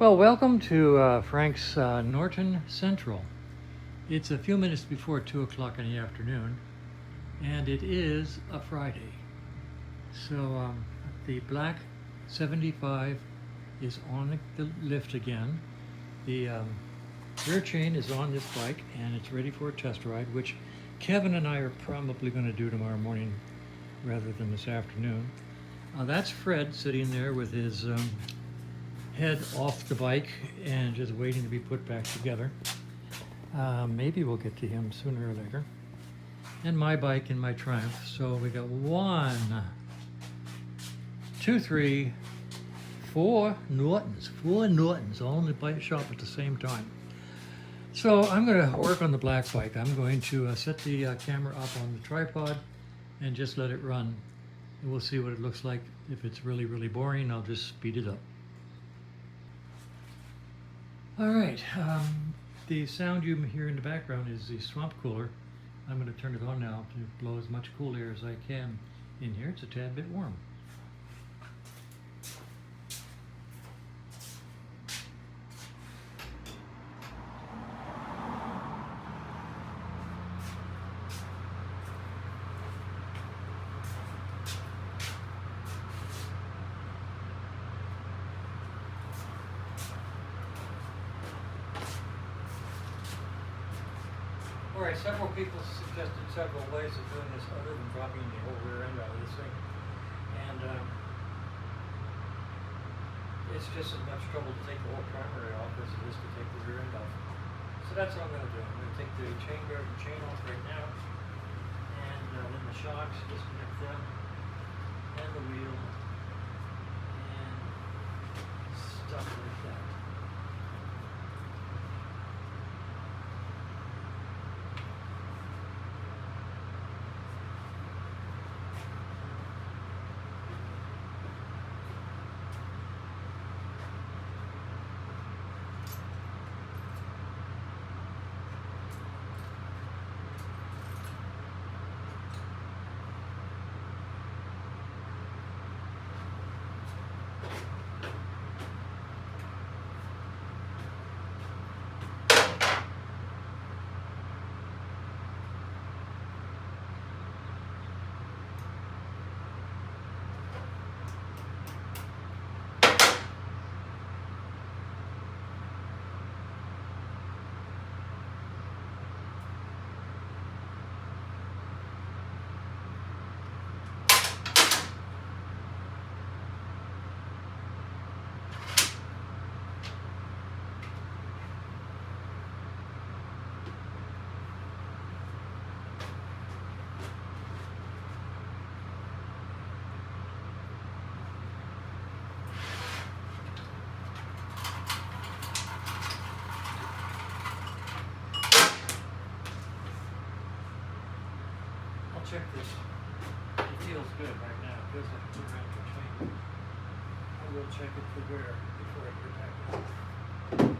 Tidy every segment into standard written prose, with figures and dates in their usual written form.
Well, welcome to Frank's Norton Central. It's a few minutes before 2 o'clock in the afternoon, and it is a Friday. So the black 75 is on the lift again. The rear chain is on this bike, and it's ready for a test ride, which Kevin and I are probably going to do tomorrow morning rather than this afternoon. That's Fred sitting there with his head off the bike and just waiting to be put back together. Maybe we'll get to him sooner or later. And my bike and my Triumph. So we got 1, 2, 3, 4 Nortons. 4 Nortons all in the bike shop at the same time. So I'm going to work on the black bike. I'm going to set the camera up on the tripod and just let it run. And we'll see what it looks like. If it's really, really boring, I'll just speed it up. All right, the sound you hear in the background is the swamp cooler. I'm going to turn it on now to blow as much cool air as I can in here. It's a tad bit warm. All right, several people suggested several ways of doing this other than dropping the whole rear end out of this thing. And it's just as much trouble to take the whole primary off as it is to take the rear end off. So that's what I'm going to do. I'm going to take the chain guard and chain off right now. And then the shocks, disconnect them. And the wheel. And stuff like that. Check this. It feels good right now. It feels like a good round chain. I will check it for wear before I get back in.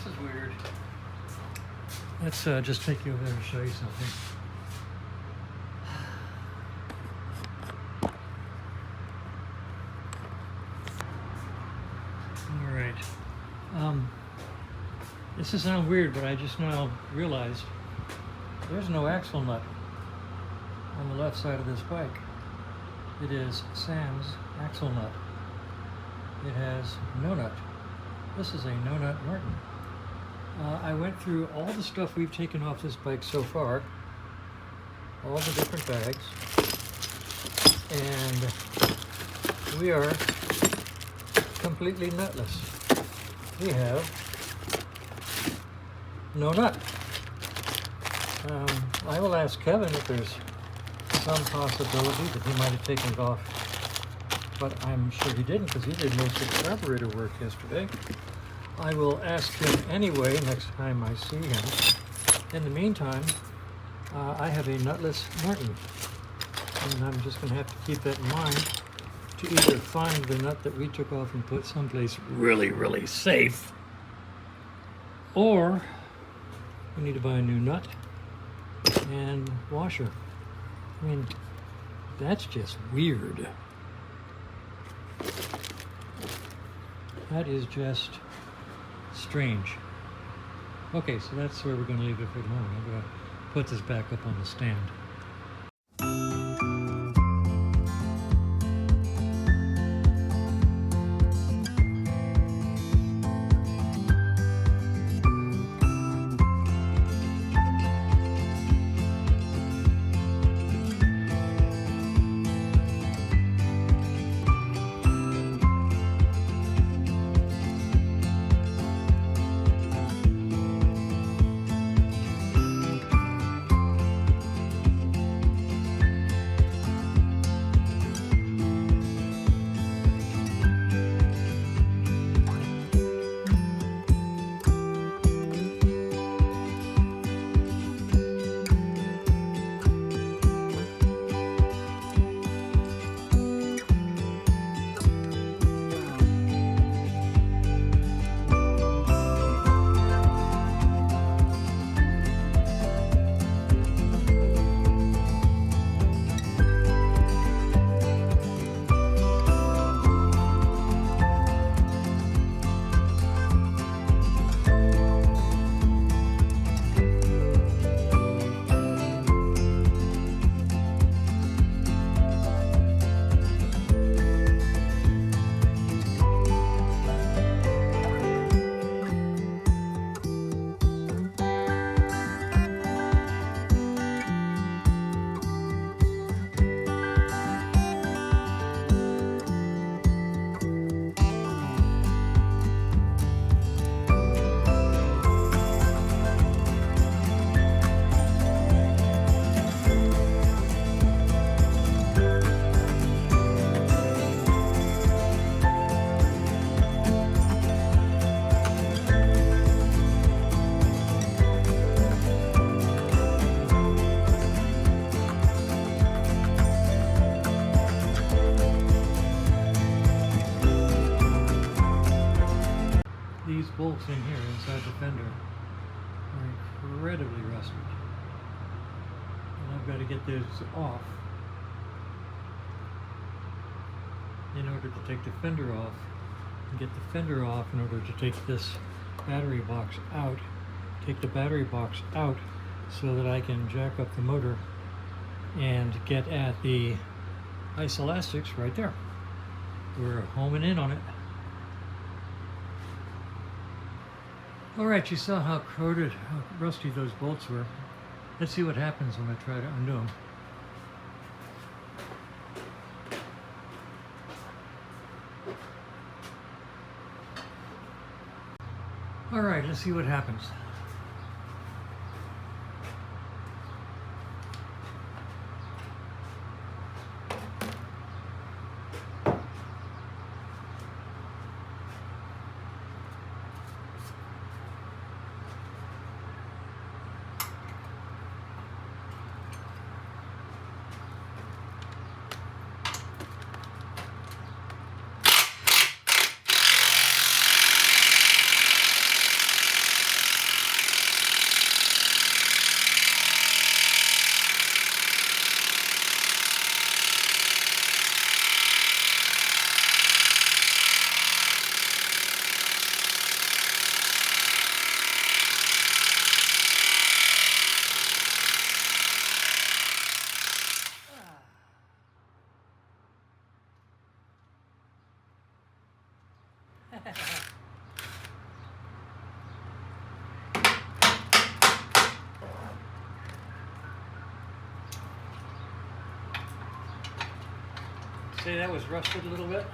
This is weird. Let's just take you over there and show you something. All right. This is sound weird, but I just now realized there's no axle nut on the left side of this bike. It is Sam's axle nut. It has no nut. This is a no nut Norton. I went through all the stuff we've taken off this bike so far, all the different bags, and we are completely nutless. We have no nut. I will ask Kevin if there's some possibility that he might have taken it off, but I'm sure he didn't because he did most of the carburetor work yesterday. I will ask him anyway next time I see him. In the meantime, I have a nutless Norton, and I'm just going to have to keep that in mind to either find the nut that we took off and put someplace really, really safe, or we need to buy a new nut and washer. I mean, that's just weird. That is just strange. Okay, so that's where we're going to leave it for the moment. I'm going to put this back up on the stand. These bolts in here inside the fender are incredibly rusted, and I've got to get those off in order to take the fender off, and get the fender off in order to take this battery box out, take the battery box out so that I can jack up the motor and get at the Isolastics right there. We're homing in on it. All right, you saw how corroded, how rusty those bolts were. Let's see what happens when I try to undo them. All right, let's see what happens. Say that was rusted a little bit.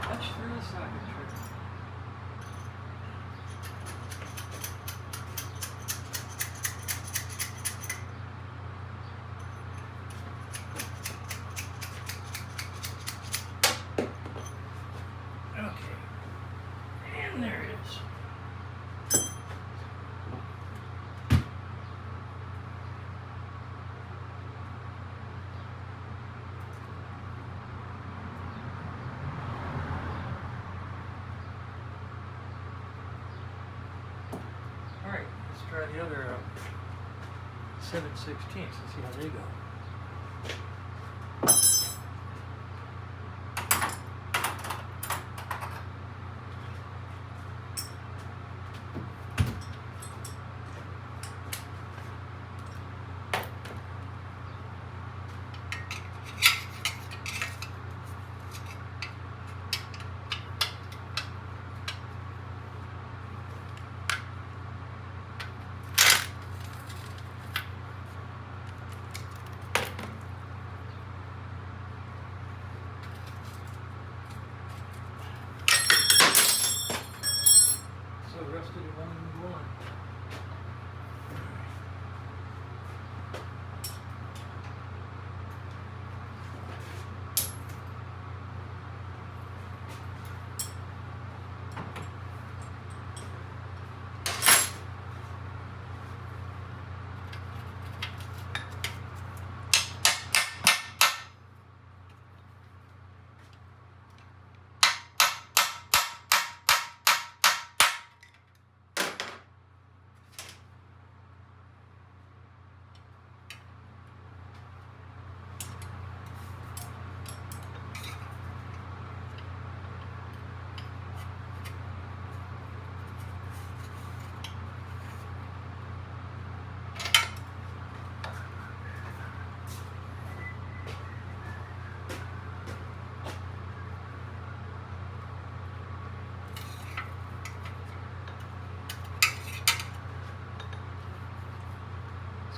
Punch through the socket trick. Okay, and there it is. Alright, let's try the other 7/16 and see how they go. Rusted it won't even go on.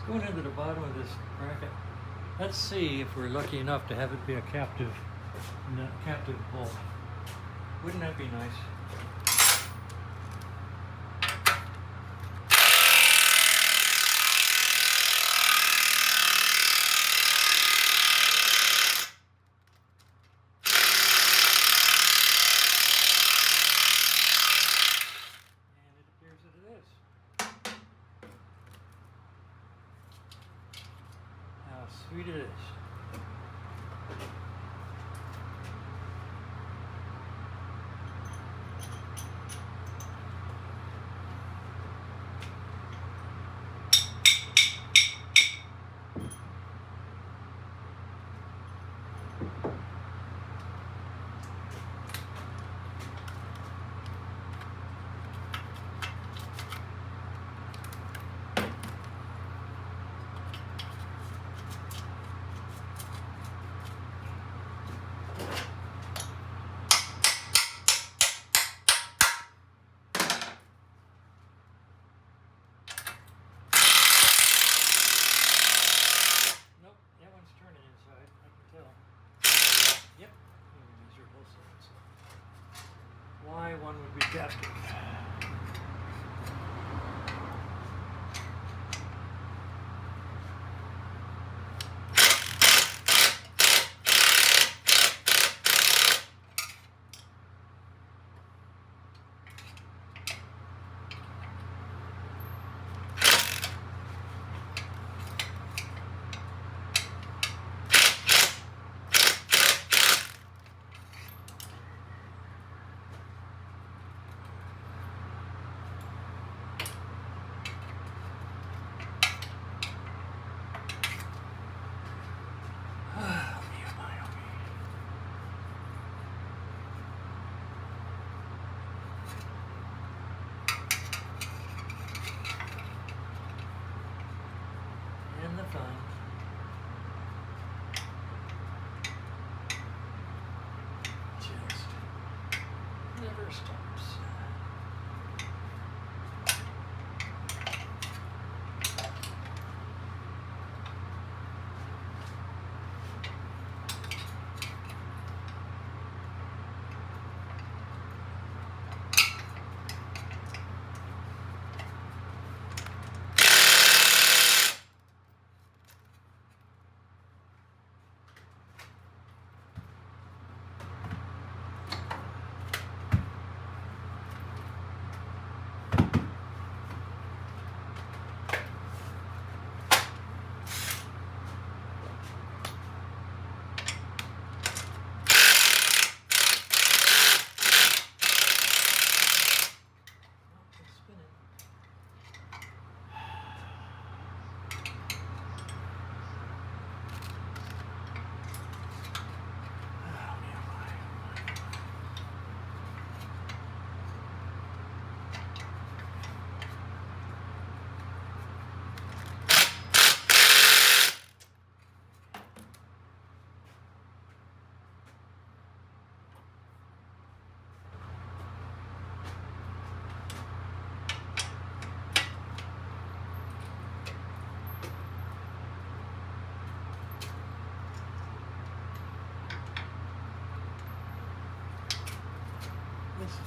Going into the bottom of this bracket. Let's see if we're lucky enough to have it be a captive bolt. Wouldn't that be nice? And it appears that it is. How sweet it is.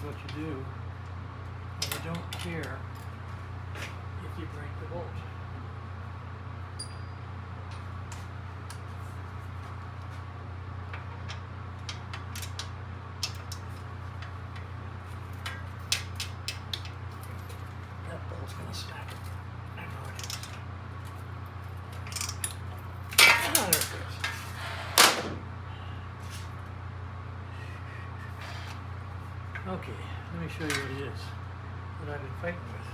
is what you do when you don't care if you break the bolt. That bolt's going to snap. I know it is. Ah, there it goes. Okay, let me show you what it is that I've been fighting with.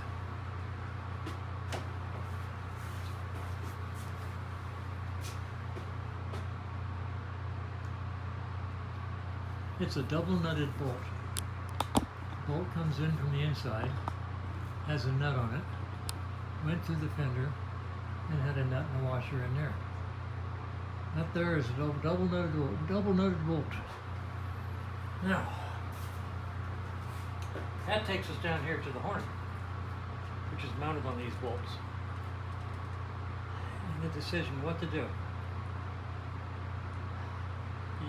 It's a double nutted bolt. Bolt comes in from the inside, has a nut on it, went through the fender, and had a nut and a washer in there. That there is a double nutted bolt. Now, that takes us down here to the horn, which is mounted on these bolts. And the decision what to do.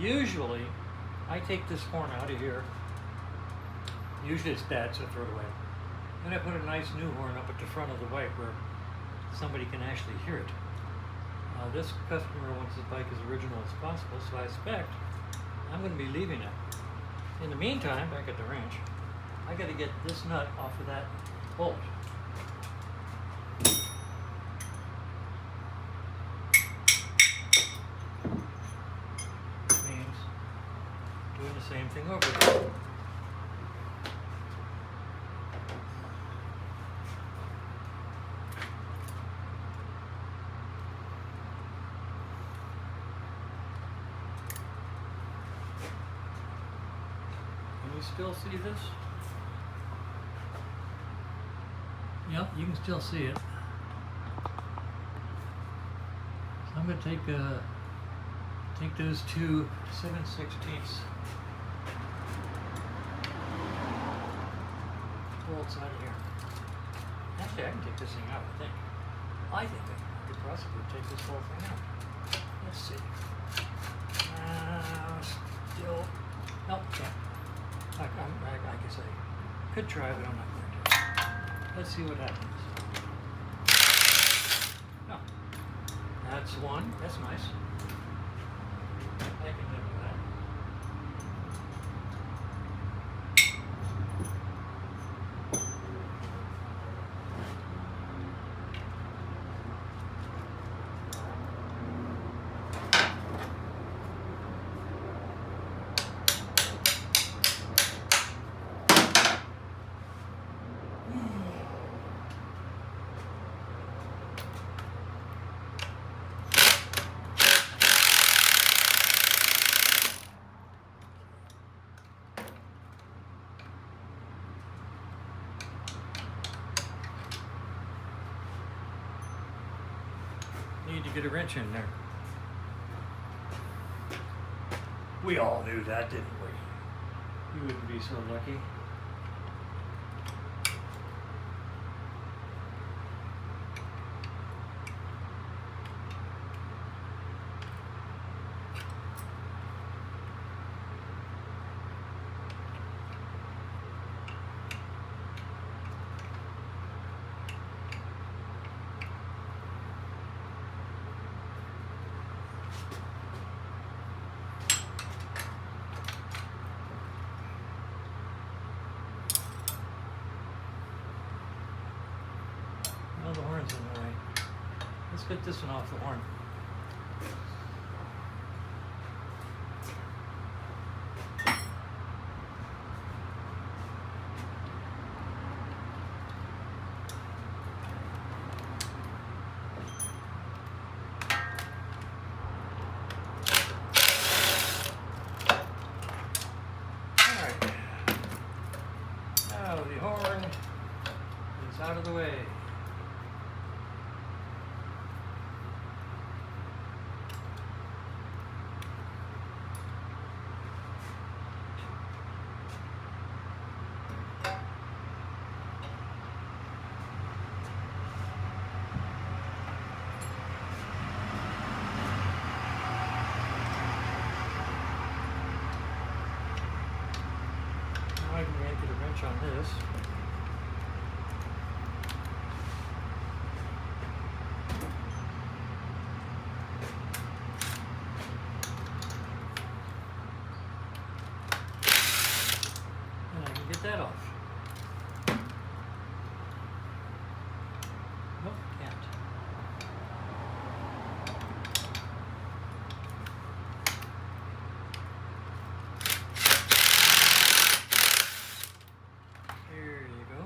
Usually, I take this horn out of here. Usually it's bad, so I throw it away. Then I put a nice new horn up at the front of the bike where somebody can actually hear it. This customer wants his bike as original as possible, so I expect I'm going to be leaving it. In the meantime, back at the ranch, I got to get this nut off of that bolt. Means doing the same thing over again. Can you still see this? Yep, you can still see it. So I'm going to take those two 7/16 bolts out of here. Actually, I can take this thing out, I think. I think I could possibly take this whole thing out. Let's see. Still, nope, can't. I guess I could try, but I'm not going to. Let's see what happens. Oh, that's one. That's nice. I can live with that. Need to get a wrench in there. We all knew that, didn't we? You wouldn't be so lucky. Well, the horn's in the way. Let's get this one off the horn. All right. Now the horn is out of the way. wrench on this. And I can get that off. Nope, can't. There you go.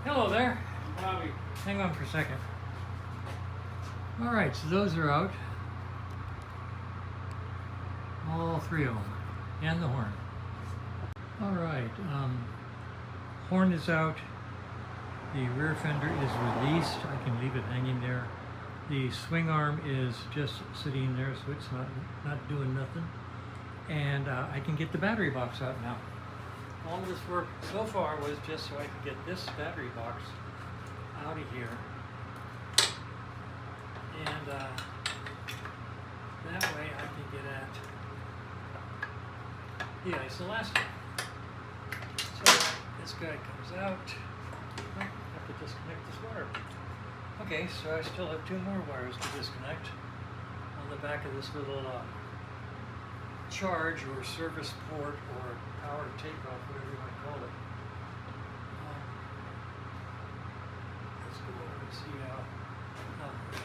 Hello there. Bobby. Hang on for a second. All right, so those are out. All three of them. And the horn. All right. Horn is out. The rear fender is released. I can leave it hanging there. The swing arm is just sitting there, so it's not doing nothing. And I can get the battery box out now. All this work so far was just so I could get this battery box out of here. And that way I can get at the isolastic. So this guy comes out. Oh, I have to disconnect this wire. Okay, so I still have two more wires to disconnect on the back of this little charge or service port or power takeoff, whatever you want to call it. Let's go over and see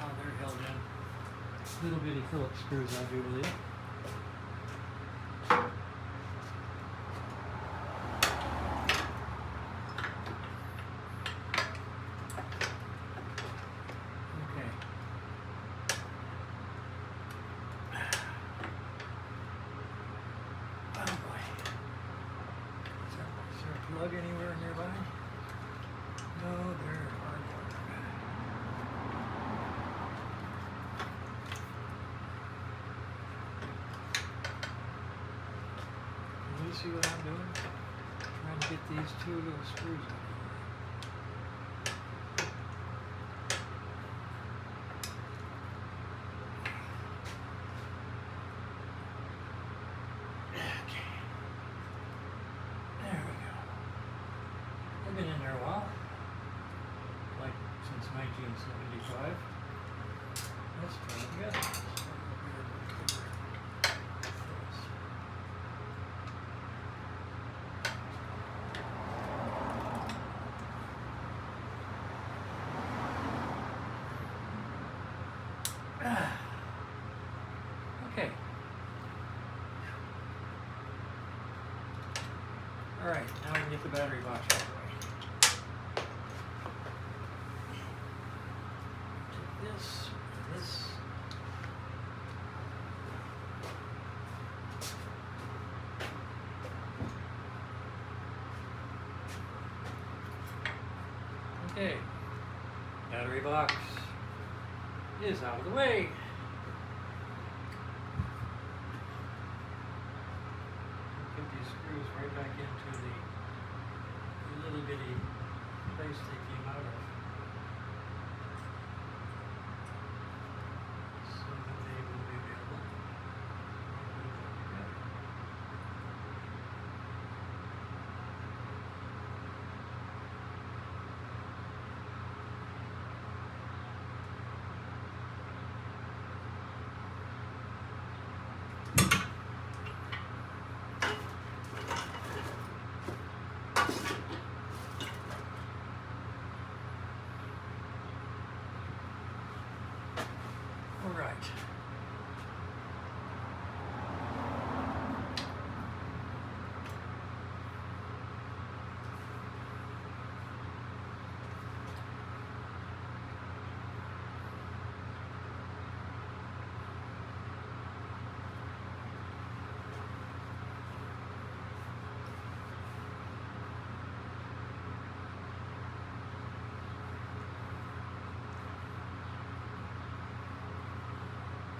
how they're held in. Little bitty Phillips screws, I do believe. Plug anywhere nearby? No, they're hardwired. Can you see what I'm doing? Trying to get these two little screws out. I've been in there a while, like since 1975. Let's try it together. Okay. All right, now we can get the battery box out of the way. This. Okay, battery box is out of the way. Put these screws right back into the little bitty place they came out of. So that they will be available.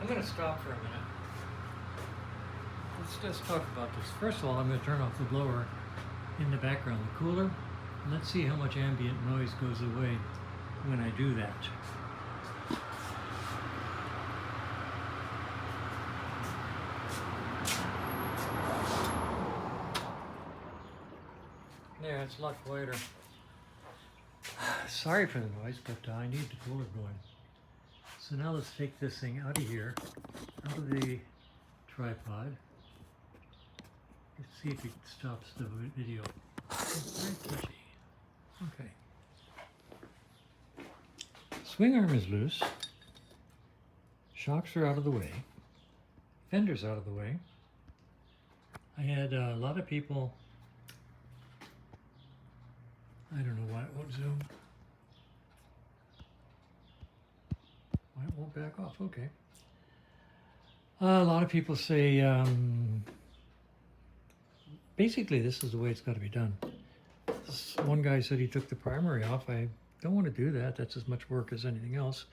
I'm going to stop for a minute. Let's just talk about this. First of all, I'm going to turn off the blower in the background, the cooler. And let's see how much ambient noise goes away when I do that. There, it's a lot quieter. Sorry for the noise, but I need the cooler going. So now let's take this thing out of here, out of the tripod. Let's see if it stops the video. It's very touchy. Okay. Swing arm is loose. Shocks are out of the way. Fender's out of the way. I had a lot of people, I don't know why it won't zoom. Why it won't back off, okay. A lot of people say, basically this is the way it's got to be done. This one guy said he took the primary off. I don't want to do that. That's as much work as anything else.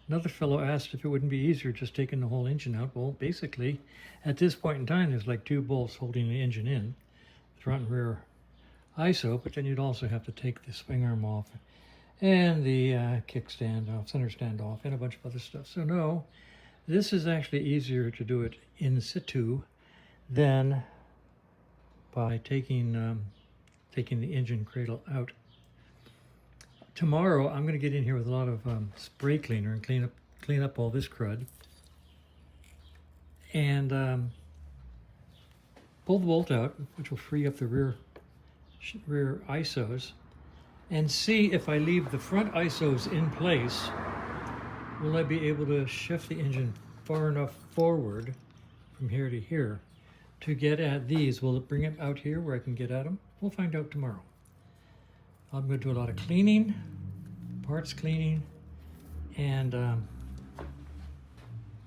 Another fellow asked if it wouldn't be easier just taking the whole engine out. Well, basically, at this point in time, there's like 2 bolts holding the engine in, front and rear ISO, but then you'd also have to take the swing arm off and the kickstand off, center stand off, and a bunch of other stuff. So no, this is actually easier to do it in situ than by taking the engine cradle out. Tomorrow, I'm going to get in here with a lot of spray cleaner and clean up all this crud, and pull the bolt out, which will free up the rear ISOs, and see if I leave the front ISOs in place, will I be able to shift the engine far enough forward from here to here to get at these. Will it bring it out here where I can get at them? We'll find out tomorrow. I'm going to do a lot of cleaning, parts cleaning, and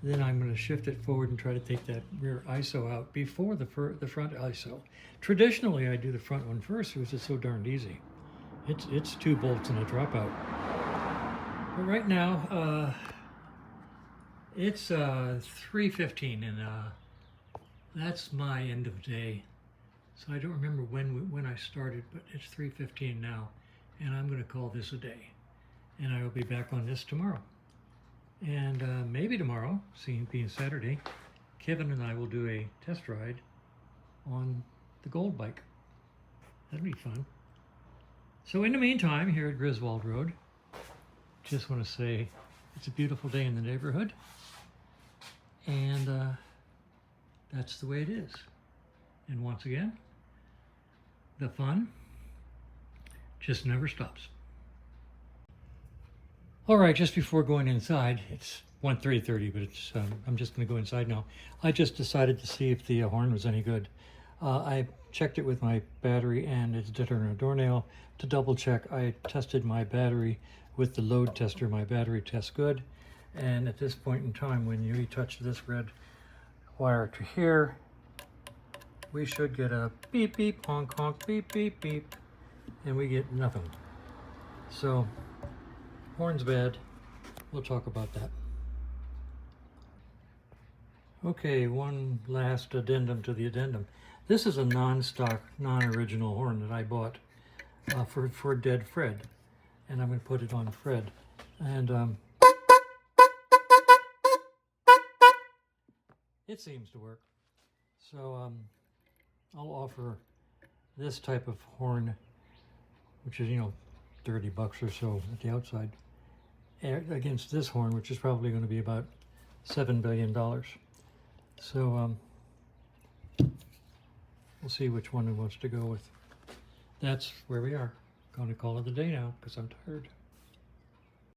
then I'm going to shift it forward and try to take that rear ISO out before the front ISO. Traditionally, I do the front one first because it's so darned easy. It's 2 bolts and a dropout. But right now, it's 3:15, and that's my end of day. So I don't remember when I started, but it's 3:15 now, and I'm going to call this a day. And I will be back on this tomorrow. And maybe tomorrow, being Saturday, Kevin and I will do a test ride on the Gold bike. That'll be fun. So in the meantime, here at Griswold Road, just want to say it's a beautiful day in the neighborhood, and that's the way it is. And once again, the fun just never stops. All right, just before going inside, it's 3:30, but it's I'm just going to go inside now. I just decided to see if the horn was any good. I checked it with my battery and its deader and a doornail. To double check, I tested my battery with the load tester. My battery tests good, and at this point in time, when you touch this red wire to here, we should get a beep beep honk honk beep beep beep, and we get nothing. So horn's bad. We'll talk about that. Okay, one last addendum to the addendum. This is a non-stock, non-original horn that I bought for Dead Fred, and I'm going to put it on Fred. And it seems to work. So I'll offer this type of horn, which is, 30 bucks or so at the outside, against this horn, which is probably going to be about $7 billion. So we'll see which one he wants to go with. That's where we are. Going to call it a day now because I'm tired.